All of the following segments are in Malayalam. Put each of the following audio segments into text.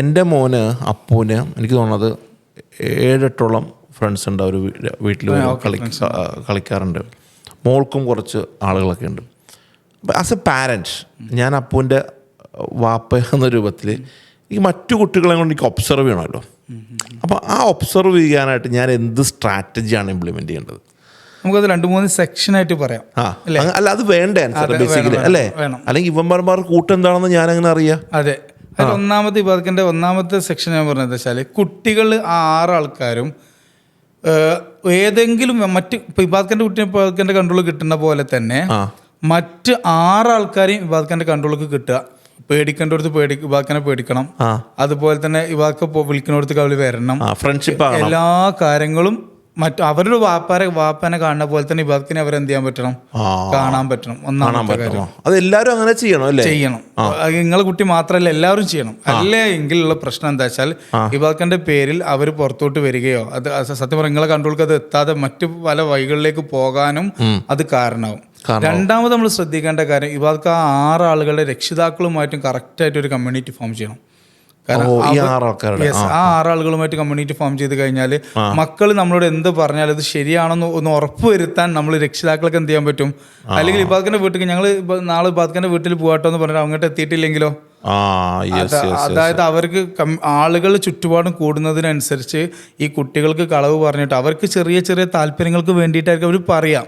എൻ്റെ മോന് അപ്പൂന് എനിക്ക് തോന്നുന്നത് 7-8ഓളം ഫ്രണ്ട്സ് ഉണ്ട്. അവർ വീട്ടിൽ കളിക്കാറുണ്ട്. മോൾക്കും കുറച്ച് ആളുകളൊക്കെ ഉണ്ട്. അപ്പം ആസ് എ പാരൻറ്റ് ഞാൻ അപ്പൂൻ്റെ വാപ്പ എന്ന രൂപത്തിൽ ഈ മറ്റു കുട്ടികളെ കൊണ്ട് എനിക്ക് ഒബ്സർവ് ചെയ്യണമല്ലോ. അപ്പോൾ ആ ഒബ്സർവ് ചെയ്യാനായിട്ട് ഞാൻ എന്ത് സ്ട്രാറ്റജിയാണ് ഇംപ്ലിമെൻ്റ് ചെയ്യേണ്ടത്? നമുക്കത് 2-3 സെക്ഷനായിട്ട് പറയാം. അല്ല അത് വേണ്ടേ ആൻസർ ബേസിക്കലി അല്ലേ? അല്ലെങ്കിൽ ഇവന്മാർ കൂട്ടെന്താണെന്ന് ഞാൻ അങ്ങനെ അറിയാം. അതെ, അതിൽ ഒന്നാമത്തെ വിഭാഗത്തിൻ്റെ ഒന്നാമത്തെ സെക്ഷൻ ഞാൻ പറഞ്ഞത് വെച്ചാൽ കുട്ടികൾ ആ 6 ആൾക്കാരും ഏതെങ്കിലും മറ്റ് വിഭാഗത്തിൻ്റെ വിഭാഗത്തിൻ്റെ കൺട്രോൾ കിട്ടുന്ന പോലെ തന്നെ മറ്റ് 6 ആൾക്കാരെയും വിഭാഗത്തിൻ്റെ കൺട്രോൾക്ക് കിട്ടുക. പേടിക്കേണ്ടടുത്ത് വിഭാഗത്തിനെ പേടിക്കണം. അതുപോലെ തന്നെ വിഭാഗം വിളിക്കുന്നിടത്ത് അവര് വരണം. ഫ്രണ്ട്ഷിപ്പ് എല്ലാ കാര്യങ്ങളും അവരുടെ വാപ്പനെ കാണുന്ന പോലെ തന്നെ വിഭാഗത്തിനെ അവരെന്ത് ചെയ്യാൻ പറ്റണം, കാണാൻ പറ്റണം. ഒന്നാമത്തെ കാര്യം അതെല്ലാവരും അങ്ങനെ ചെയ്യണം. നിങ്ങളെ കുട്ടി മാത്രമല്ല, എല്ലാവരും ചെയ്യണം. അല്ലേ എങ്കിലുള്ള പ്രശ്നം എന്താ വെച്ചാൽ വിഭാഗത്തിന്റെ പേരിൽ അവർ പുറത്തോട്ട് വരികയോ അത് സത്യം പറഞ്ഞാൽ നിങ്ങളെ കൺട്രോൾക്ക് അത് എത്താതെ മറ്റു പല വഴികളിലേക്ക് പോകാനും അത് കാരണമാവും. രണ്ടാമത് നമ്മൾ ശ്രദ്ധിക്കേണ്ട കാര്യം വിഭാഗം ആ 6 ആളുകളുടെ രക്ഷിതാക്കളുമായിട്ടും കറക്റ്റായിട്ട് ഒരു കമ്മ്യൂണിറ്റി ഫോം ചെയ്യണം. കാരണം ആ 6 ആളുകളുമായിട്ട് കമ്മ്യൂണിറ്റി ഫോം ചെയ്ത് കഴിഞ്ഞാൽ മക്കൾ നമ്മളോട് എന്ത് പറഞ്ഞാൽ അത് ശരിയാണെന്ന് ഒന്ന് ഉറപ്പ് വരുത്താൻ നമ്മൾ രക്ഷിതാക്കൾക്ക് എന്ത് ചെയ്യാൻ പറ്റും. അല്ലെങ്കിൽ ഇബാദിന്റെ വീട്ടിൽ ഞങ്ങൾ നാളെ ഇബാദിന്റെ വീട്ടിൽ പോകട്ടോ എന്ന് പറഞ്ഞാൽ അങ്ങോട്ട് എത്തിയിട്ടില്ലെങ്കിലോ, അതായത് അവർക്ക് ആളുകൾ ചുറ്റുപാടും കൂടുന്നതിനനുസരിച്ച് ഈ കുട്ടികൾക്ക് കളവ് പറഞ്ഞിട്ട് അവർക്ക് ചെറിയ ചെറിയ താല്പര്യങ്ങൾക്ക് വേണ്ടിയിട്ടായിരിക്കും അവർ പറയാം.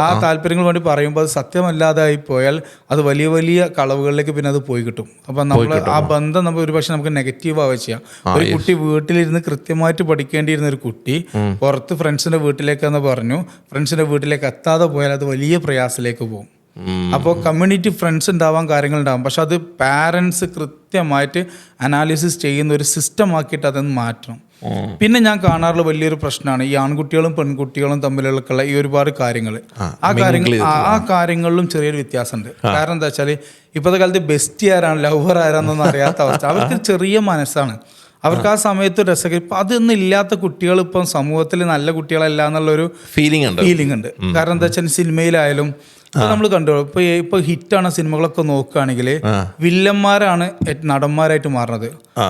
ആ താല്പര്യങ്ങൾ വേണ്ടി പറയുമ്പോൾ അത് സത്യമല്ലാതായി പോയാൽ അത് വലിയ വലിയ കളവുകളിലേക്ക് പിന്നെ അത് പോയി കിട്ടും. അപ്പം നമ്മൾ ആ ബന്ധം നമ്മൾ ഒരുപക്ഷെ നമുക്ക് നെഗറ്റീവ് ആവുക ചെയ്യാം. ഒരു കുട്ടി വീട്ടിലിരുന്ന് കൃത്യമായിട്ട് പഠിക്കേണ്ടിയിരുന്ന ഒരു കുട്ടി പുറത്ത് ഫ്രണ്ട്സിന്റെ വീട്ടിലേക്കെന്ന് പറഞ്ഞു ഫ്രണ്ട്സിന്റെ വീട്ടിലേക്ക് എത്താതെ പോയാൽ അത് വലിയ പ്രയാസത്തിലേക്ക് പോകും. അപ്പോൾ കമ്മ്യൂണിറ്റി ഫ്രണ്ട്സ് ഉണ്ടാവാൻ കാര്യങ്ങളുണ്ടാവും. പക്ഷെ അത് പാരൻസ് കൃത്യമായിട്ട് അനാലിസിസ് ചെയ്യുന്ന ഒരു സിസ്റ്റം ആക്കിയിട്ട് അതൊന്ന് മാറ്റണം. പിന്നെ ഞാൻ കാണാറുള്ള വലിയൊരു പ്രശ്നമാണ് ഈ ആൺകുട്ടികളും പെൺകുട്ടികളും തമ്മിലുള്ള ഈ ഒരുപാട് കാര്യങ്ങൾ. ആ കാര്യങ്ങളിലും ചെറിയൊരു വ്യത്യാസമുണ്ട്. കാരണം എന്താ വെച്ചാൽ ഇപ്പോഴത്തെ കാലത്ത് ബെസ്റ്റ് ആരാണ് ലവർ ആരാന്നൊന്നും അറിയാത്ത അവസ്ഥ. അവർക്ക് ചെറിയ മനസ്സാണ്, അവർക്ക് ആ സമയത്ത് രസകരം. ഇപ്പം അതൊന്നും ഇല്ലാത്ത കുട്ടികൾ ഇപ്പം സമൂഹത്തിൽ നല്ല കുട്ടികളല്ല എന്നുള്ളൊരു ഫീലിംഗ് ഉണ്ട്. കാരണം എന്താ വെച്ചാൽ സിനിമയിലായാലും നമ്മൾ കണ്ടു ഇപ്പൊ ഹിറ്റാണ് സിനിമകളൊക്കെ നോക്കുകയാണെങ്കിൽ വില്ലന്മാരാണ് നടന്മാരായിട്ട് മാറുന്നത്.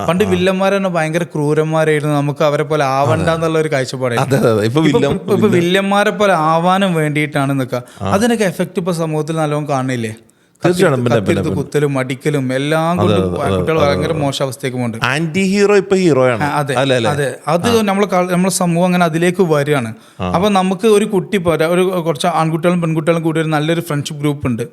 പണ്ട് വില്ലന്മാരാണ് ഭയങ്കര ക്രൂരന്മാരായിരുന്നു, നമുക്ക് അവരെ പോലെ ആവണ്ട എന്നുള്ള ഒരു കാഴ്ചപ്പാടായിരുന്നു. ഇപ്പൊ വില്ലന്മാരെ പോലെ ആവാനും വേണ്ടിയിട്ടാണ് നിൽക്കുക. അതിനൊക്കെ എഫക്റ്റ് ഇപ്പൊ സമൂഹത്തിൽ നല്ലോണം കാണില്ലേ? കുത്തലും അടിക്കലും എല്ലാം കൊണ്ട് കുട്ടികൾ ഭയങ്കര മോശം അവസ്ഥയ്ക്ക് പോകുന്നുണ്ട്. ആന്റി ഹീറോ ഇപ്പൊ ഹീറോയാണ്. അതെ, അത് നമ്മളെ സമൂഹം അങ്ങനെ അതിലേക്ക് വരികയാണ്. അപ്പൊ നമുക്ക് ഒരു കുട്ടി പോരാ, ഒരു കുറച്ച് ആൺകുട്ടികളും പെൺകുട്ടികളും കൂടി ഒരു നല്ലൊരു ഫ്രണ്ട്ഷിപ്പ് ഗ്രൂപ്പ് ഉണ്ട്.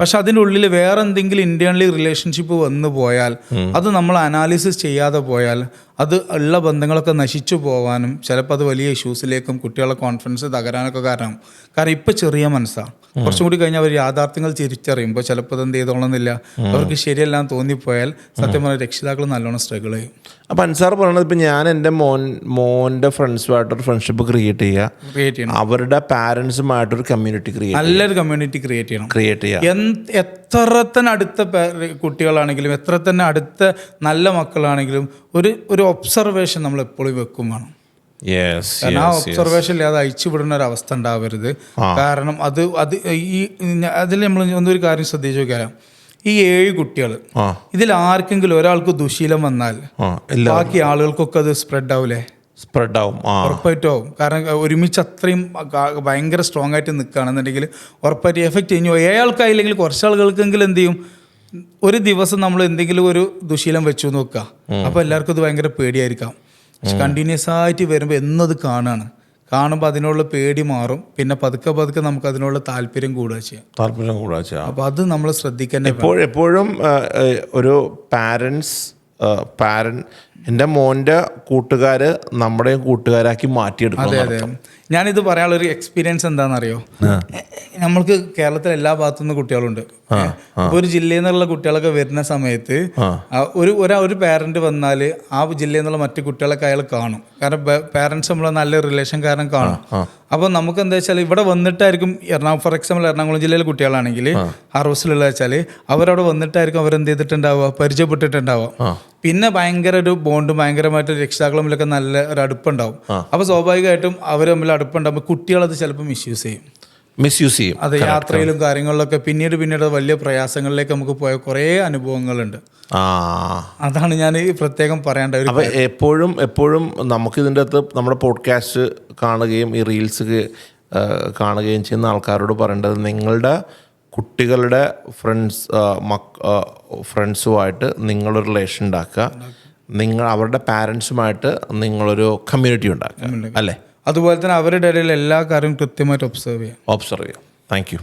പക്ഷെ അതിൻ്റെ ഉള്ളിൽ വേറെ എന്തെങ്കിലും ഇന്റേണലി റിലേഷൻഷിപ്പ് വന്നു പോയാൽ അത് നമ്മൾ അനാലിസിസ് ചെയ്യാതെ പോയാൽ അത് ഉള്ള ബന്ധങ്ങളൊക്കെ നശിച്ചു പോകാനും ചിലപ്പോൾ അത് വലിയ ഇഷ്യൂസിലേക്കും കുട്ടികളുടെ കോൺഫിഡൻസ് തകരാനൊക്കെ കാരണം ഇപ്പം ചെറിയ മനസ്സാണ്. കുറച്ചും കൂടി കഴിഞ്ഞാൽ അവർ യാഥാർത്ഥ്യങ്ങൾ തിരിച്ചറിയുമ്പോൾ ചിലപ്പോൾ അതെന്ത് ചെയ്തോളന്നില്ല, അവർക്ക് ശരിയെല്ലാം തോന്നിപ്പോയാൽ സത്യം പറഞ്ഞാൽ രക്ഷിതാക്കൾ നല്ലോണം സ്ട്രഗിൾ ചെയ്യും. അപ്പം അൻസാർ പറയുന്നത് ഇപ്പം ഞാൻ എൻ്റെ മോൻ്റെ ഫ്രണ്ട്സുമായിട്ടൊരു ഫ്രണ്ട്ഷിപ്പ് ക്രിയേറ്റ് ചെയ്യുക, അവരുടെ പാരൻസുമായിട്ടൊരു കമ്മ്യൂണിറ്റി നല്ലൊരു കമ്മ്യൂണിറ്റി ക്രിയേറ്റ് ചെയ്യുക. എത്ര തന്നെ അടുത്ത കുട്ടികളാണെങ്കിലും എത്ര തന്നെ അടുത്ത നല്ല മക്കളാണെങ്കിലും ഒരു ഒബ്സർവേഷൻ നമ്മൾ എപ്പോഴും വെക്കും വേണം. കാരണം ആ ഒബ്സർവേഷൻ ഇല്ലാതെ അയച്ചു വിടുന്ന ഒരു അവസ്ഥ ഉണ്ടാവരുത്. കാരണം അതിൽ നമ്മൾ ഒന്നൊരു കാര്യം ശ്രദ്ധിച്ചു നോക്കാം. ഈ 7 കുട്ടികൾ ഇതിൽ ആർക്കെങ്കിലും ഒരാൾക്ക് ദുശീലം വന്നാൽ ബാക്കി ആളുകൾക്കൊക്കെ അത് സ്പ്രെഡ് ആവും. ഉറപ്പായിട്ടും ആവും. കാരണം ഒരുമിച്ച് അത്രയും ഭയങ്കര സ്ട്രോങ് ആയിട്ട് നിൽക്കുകയാണെന്നുണ്ടെങ്കിൽ ഉറപ്പായിട്ട് എഫക്റ്റ് കഴിഞ്ഞു. അയാൾക്കായില്ലെങ്കിൽ കുറച്ച് ആളുകൾക്കെങ്കിലും എന്ത് ചെയ്യും, ഒരു ദിവസം നമ്മൾ എന്തെങ്കിലും ഒരു ദുശീലം വെച്ചു നോക്കുക, അപ്പോൾ എല്ലാവർക്കും ഇത് ഭയങ്കര പേടിയായിരിക്കാം. പക്ഷെ കണ്ടിന്യൂസ് ആയിട്ട് വരുമ്പോൾ എന്നത് കാണുമ്പോൾ അതിനുള്ള പേടി മാറും. പിന്നെ പതുക്കെ നമുക്ക് അതിനുള്ള താല്പര്യം കൂടുക ചെയ്യാം. അപ്പോൾ അത് നമ്മൾ ശ്രദ്ധിക്കാൻ എപ്പോഴും ഒരു എൻ്റെ മോൻ്റെ കൂട്ടുകാര് നമ്മുടെയും കൂട്ടുകാരാക്കി മാറ്റിയെടുക്കണം. അതെ. ഞാനിത് പറയാനുള്ളൊരു എക്സ്പീരിയൻസ് എന്താണെന്നറിയോ? നമ്മൾക്ക് കേരളത്തിൽ എല്ലാ ഭാഗത്തുനിന്ന് കുട്ടികളുണ്ട്. ഇപ്പോൾ ഒരു ജില്ലയിൽ നിന്നുള്ള കുട്ടികളൊക്കെ വരുന്ന സമയത്ത് ഒരു പാരന്റ് വന്നാൽ ആ ജില്ലയിൽ നിന്നുള്ള മറ്റു കുട്ടികളൊക്കെ അയാൾ കാണും. കാരണം പാരന്റ്സ് നമ്മളെ നല്ല റിലേഷൻ കാരണം കാണും. അപ്പോൾ നമുക്ക് എന്താ വെച്ചാൽ ഇവിടെ വന്നിട്ടായിരിക്കും ഫോർ എക്സാമ്പിൾ എറണാകുളം ജില്ലയിലെ കുട്ടികളാണെങ്കിൽ ഹർവസിലുള്ള വെച്ചാൽ അവരവിടെ വന്നിട്ടായിരിക്കും അവരെന്ത് ചെയ്തിട്ടുണ്ടാവുക, പരിചയപ്പെട്ടിട്ടുണ്ടാവുക. പിന്നെ ഭയങ്കര ഒരു ബോണ്ടും ഭയങ്കരമായിട്ട് രക്ഷിതാക്കളും തമ്മിലൊക്കെ നല്ല ഒരു അടുപ്പുണ്ടാവും. അപ്പോൾ സ്വാഭാവികമായിട്ടും അവർ തമ്മിൽ അടുപ്പുണ്ടാകുമ്പോൾ കുട്ടികളത് ചിലപ്പോൾ മിസ്യൂസ് ചെയ്യും. മിസ്യൂസ് ചെയ്യും. അത് യാത്രയിലും കാര്യങ്ങളിലൊക്കെ പിന്നീട് വലിയ പ്രയാസങ്ങളിലേക്ക് നമുക്ക് പോയ കുറേ അനുഭവങ്ങളുണ്ട്. അതാണ് ഞാൻ പ്രത്യേകം പറയേണ്ട ഒരു. അപ്പോൾ എപ്പോഴും നമുക്ക് ഇതിൻ്റെ അകത്ത് നമ്മുടെ പോഡ്കാസ്റ്റ് കാണുകയും ഈ റീൽസ് കാണുകയും ചെയ്യുന്ന ആൾക്കാരോട് പറയേണ്ടത്, നിങ്ങളുടെ കുട്ടികളുടെ ഫ്രണ്ട്സുമായിട്ട് നിങ്ങളൊരു റിലേഷൻ ഉണ്ടാക്കുക, അവരുടെ പാരൻസുമായിട്ട് നിങ്ങളൊരു കമ്മ്യൂണിറ്റി ഉണ്ടാക്കുക, അല്ലേ? അതുപോലെ തന്നെ അവരുടെ ഇടയിൽ എല്ലാ കാര്യവും കൃത്യമായിട്ട് ഒബ്സർവ് ചെയ്യാം. Thank you.